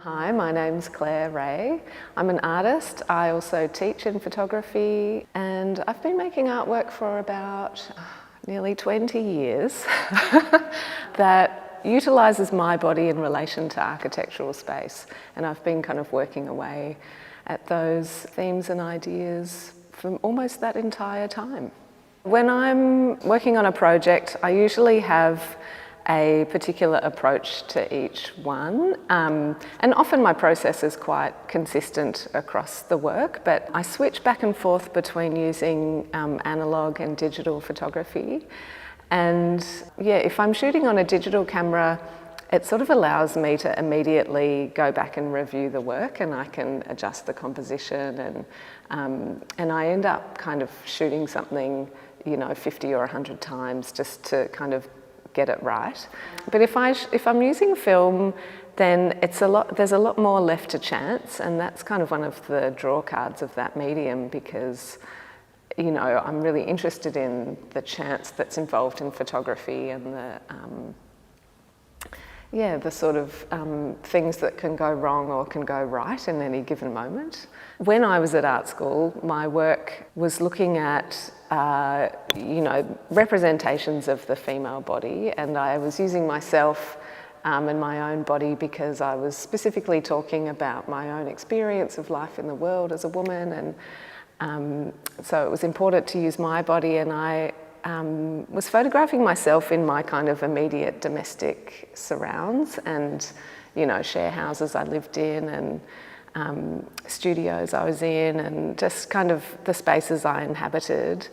Hi, my name's Clare Rae. I'm an artist. I also teach in photography and I've been making artwork for about nearly 20 years that utilises my body in relation to architectural space, and I've been kind of working away at those themes and ideas for almost that entire time. When I'm working on a project, I usually have a particular approach to each one, and often my process is quite consistent across the work, but I switch back and forth between using analogue and digital photography. And yeah, if I'm shooting on a digital camera, it sort of allows me to immediately go back and review the work, and I can adjust the composition, and I end up kind of shooting something, 50 or 100 times just to kind of get it right. But if I'm using film, then there's a lot more left to chance, and that's kind of one of the draw cards of that medium, because I'm really interested in the chance that's involved in photography and the sort of things that can go wrong or can go right in any given moment. When I was at art school, my work was looking at representations of the female body, and I was using myself and my own body because I was specifically talking about my own experience of life in the world as a woman, and so it was important to use my body, and I was photographing myself in my kind of immediate domestic surrounds and, share houses I lived in and studios I was in, and just kind of the spaces I inhabited.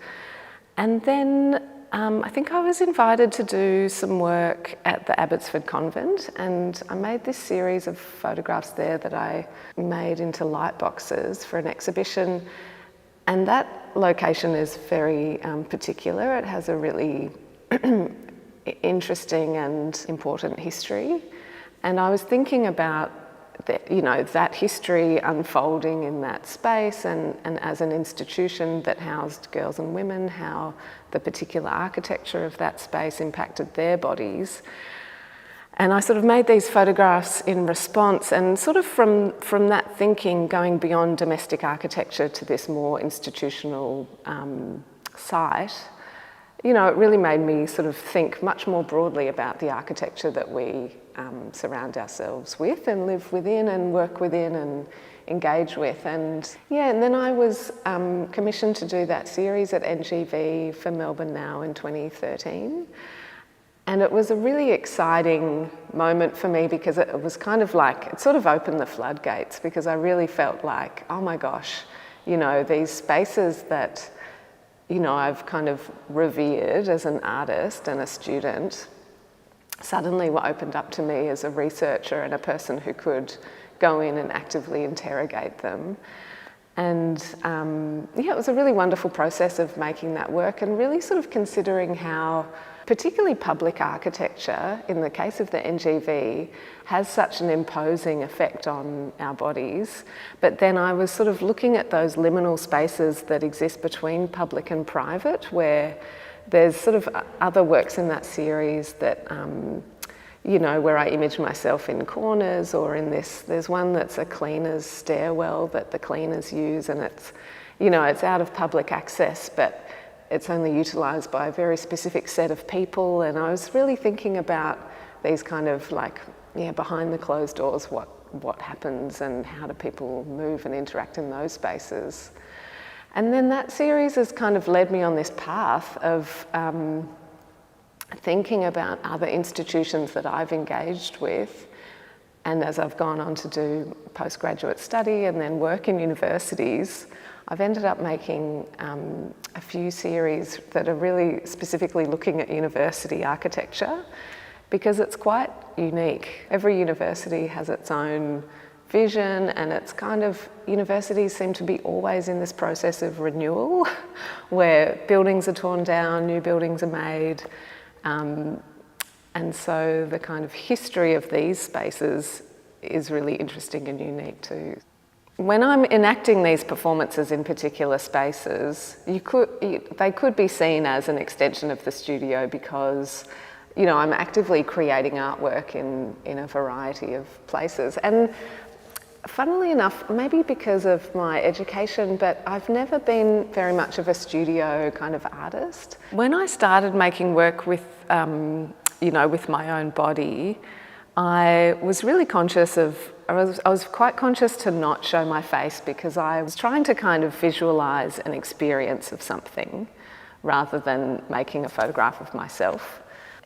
And then I think I was invited to do some work at the Abbotsford Convent, and I made this series of photographs there that I made into light boxes for an exhibition. And that location is very particular. It has a really interesting and important history. And I was thinking about that history unfolding in that space, and as an institution that housed girls and women, how the particular architecture of that space impacted their bodies. And I sort of made these photographs in response, and sort of from that thinking, going beyond domestic architecture to this more institutional site, it really made me sort of think much more broadly about the architecture that we surround ourselves with and live within and work within and engage with. And then I was commissioned to do that series at NGV for Melbourne Now in 2013. And it was a really exciting moment for me, because it was kind of like, it sort of opened the floodgates, because I really felt like, oh my gosh, these spaces that, I've kind of revered as an artist and a student, suddenly were opened up to me as a researcher and a person who could go in and actively interrogate them. And it was a really wonderful process of making that work, and really sort of considering how particularly public architecture, in the case of the NGV, has such an imposing effect on our bodies. But then I was sort of looking at those liminal spaces that exist between public and private, where there's sort of other works in that series that, where I image myself in corners, or in there's one that's a cleaner's stairwell that the cleaners use, and it's, it's out of public access, but it's only utilised by a very specific set of people. And I was really thinking about these kind of behind the closed doors, what happens and how do people move and interact in those spaces. And then that series has kind of led me on this path of thinking about other institutions that I've engaged with. And as I've gone on to do postgraduate study and then work in universities, I've ended up making a few series that are really specifically looking at university architecture, because it's quite unique. Every university has its own vision, and it's kind of, universities seem to be always in this process of renewal, where buildings are torn down, new buildings are made, and so the kind of history of these spaces is really interesting and unique too. When I'm enacting these performances in particular spaces, they could be seen as an extension of the studio, because you know, I'm actively creating artwork in a variety of places. And funnily enough, maybe because of my education, but I've never been very much of a studio kind of artist. When I started making work with, you know, with my own body, I was really conscious of, I was quite conscious to not show my face, because I was trying to kind of visualise an experience of something rather than making a photograph of myself.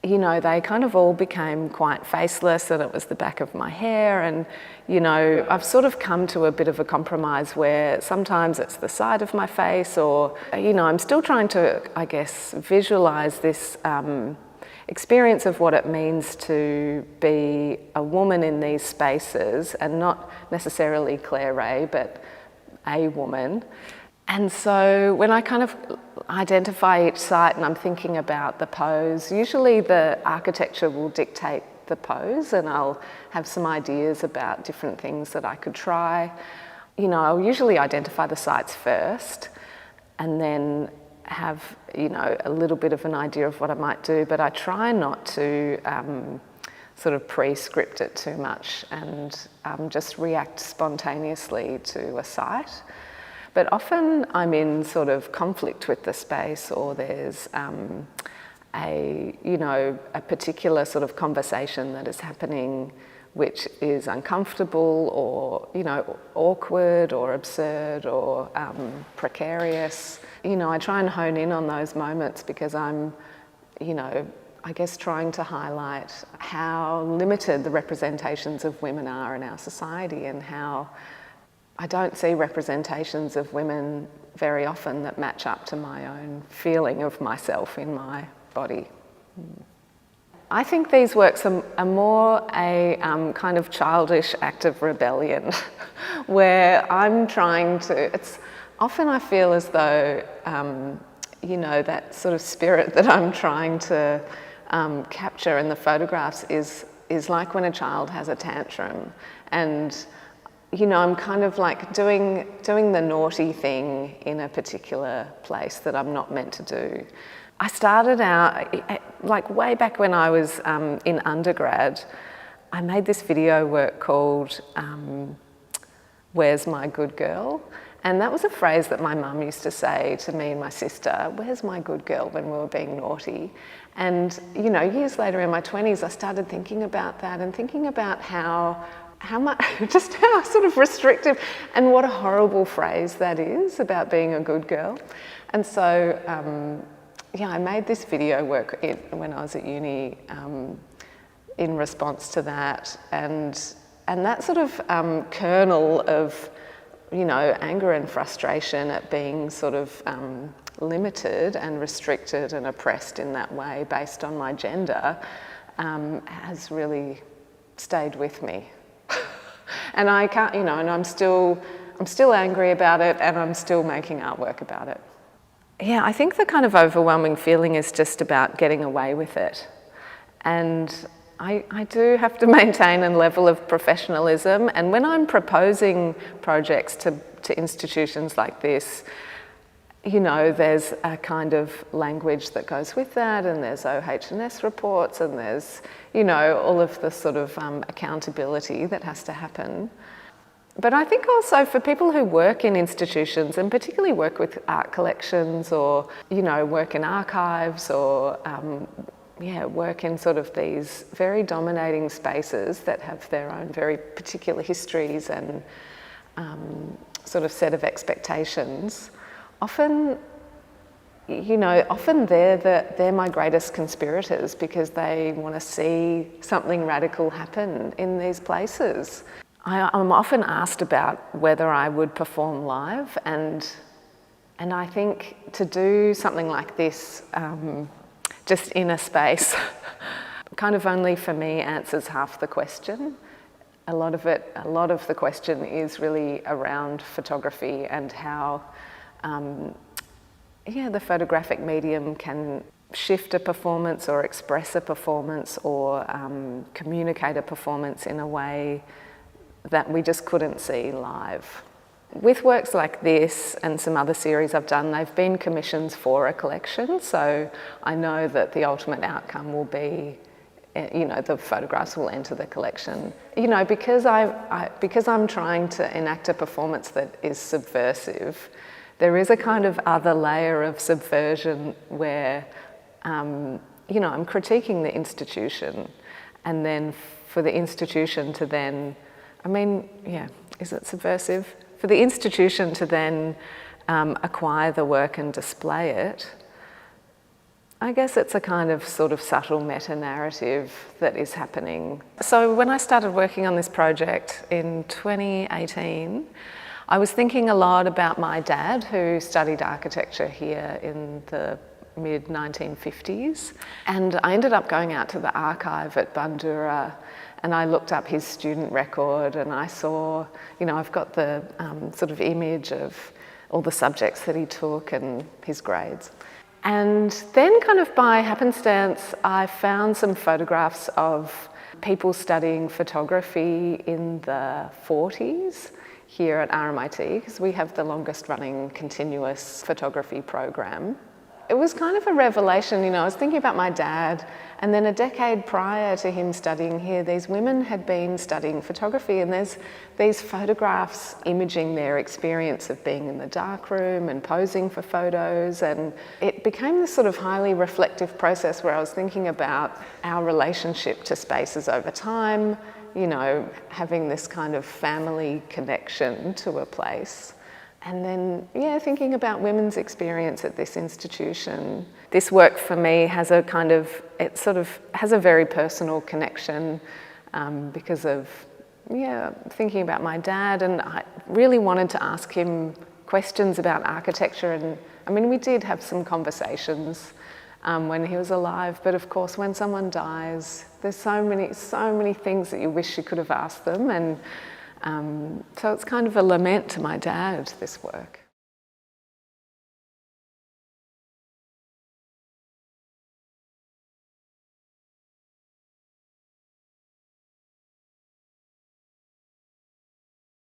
You know, they kind of all became quite faceless, and it was the back of my hair, and, you know, I've sort of come to a bit of a compromise where sometimes it's the side of my face, or, you know, I'm still trying to, I guess, visualise this experience of what it means to be a woman in these spaces, and not necessarily Clare Rae, but a woman. And so when I kind of identify each site and I'm thinking about the pose, usually the architecture will dictate the pose, and I'll have some ideas about different things that I could try. You know, I'll usually identify the sites first and then have, you know, a little bit of an idea of what I might do, but I try not to sort of pre-script it too much, and just react spontaneously to a site. But often I'm in sort of conflict with the space, or there's you know, a particular sort of conversation that is happening which is uncomfortable, or, you know, awkward or absurd or precarious. You know, I try and hone in on those moments, because I'm, you know, I guess trying to highlight how limited the representations of women are in our society, and how I don't see representations of women very often that match up to my own feeling of myself in my body. I think these works are more a kind of childish act of rebellion, where I'm trying to, it's often I feel as though, you know, that sort of spirit that I'm trying to capture in the photographs is like when a child has a tantrum, and, you know, I'm kind of like doing the naughty thing in a particular place that I'm not meant to do. I started out, like way back when I was in undergrad, I made this video work called Where's My Good Girl? And that was a phrase that my mum used to say to me and my sister, where's my good girl, when we were being naughty. And, you know, years later in my 20s, I started thinking about that, and thinking about how much, just how sort of restrictive, and what a horrible phrase that is about being a good girl. And so, yeah, I made this video work when I was at uni in response to that, and that sort of kernel of, you know, anger and frustration at being sort of limited and restricted and oppressed in that way based on my gender has really stayed with me. And I can't, you know, and I'm still angry about it, and I'm still making artwork about it. Yeah, I think the kind of overwhelming feeling is just about getting away with it. And I do have to maintain a level of professionalism, and when I'm proposing projects to institutions like this, you know, there's a kind of language that goes with that, and there's OH&S reports, and there's, you know, all of the sort of accountability that has to happen. But I think also for people who work in institutions, and particularly work with art collections, or, you know, work in archives, or yeah, work in sort of these very dominating spaces that have their own very particular histories and sort of set of expectations, often, you know, often they're my greatest conspirators, because they want to see something radical happen in these places. I'm often asked about whether I would perform live, and I think to do something like this, just in a space, kind of only for me answers half the question. A lot of the question is really around photography, and how, yeah, the photographic medium can shift a performance, or express a performance, or communicate a performance in a way that we just couldn't see live. With works like this and some other series I've done, they've been commissions for a collection, so I know that the ultimate outcome will be, you know, the photographs will enter the collection. You know, because I'm trying to enact a performance that is subversive, there is a kind of other layer of subversion where, you know, I'm critiquing the institution, and then for the institution to then, I mean, yeah, is it subversive? For the institution to then acquire the work and display it, I guess it's a kind of sort of subtle meta-narrative that is happening. So when I started working on this project in 2018, I was thinking a lot about my dad, who studied architecture here in the mid-1950s. And I ended up going out to the archive at Bandura, and I looked up his student record, and I saw, you know, I've got the sort of image of all the subjects that he took and his grades. And then kind of by happenstance, I found some photographs of people studying photography in the 40s here at RMIT, because we have the longest running continuous photography program. It was kind of a revelation, you know, I was thinking about my dad, and then a decade prior to him studying here, these women had been studying photography, and there's these photographs imaging their experience of being in the darkroom and posing for photos, and it became this sort of highly reflective process where I was thinking about our relationship to spaces over time, you know, having this kind of family connection to a place. And then, yeah, thinking about women's experience at this institution. This work for me has a kind of, it sort of has a very personal connection because of, yeah, thinking about my dad, and I really wanted to ask him questions about architecture. And I mean, we did have some conversations when he was alive, but of course, when someone dies, there's so many things that you wish you could have asked them, and so it's kind of a lament to my dad, this work.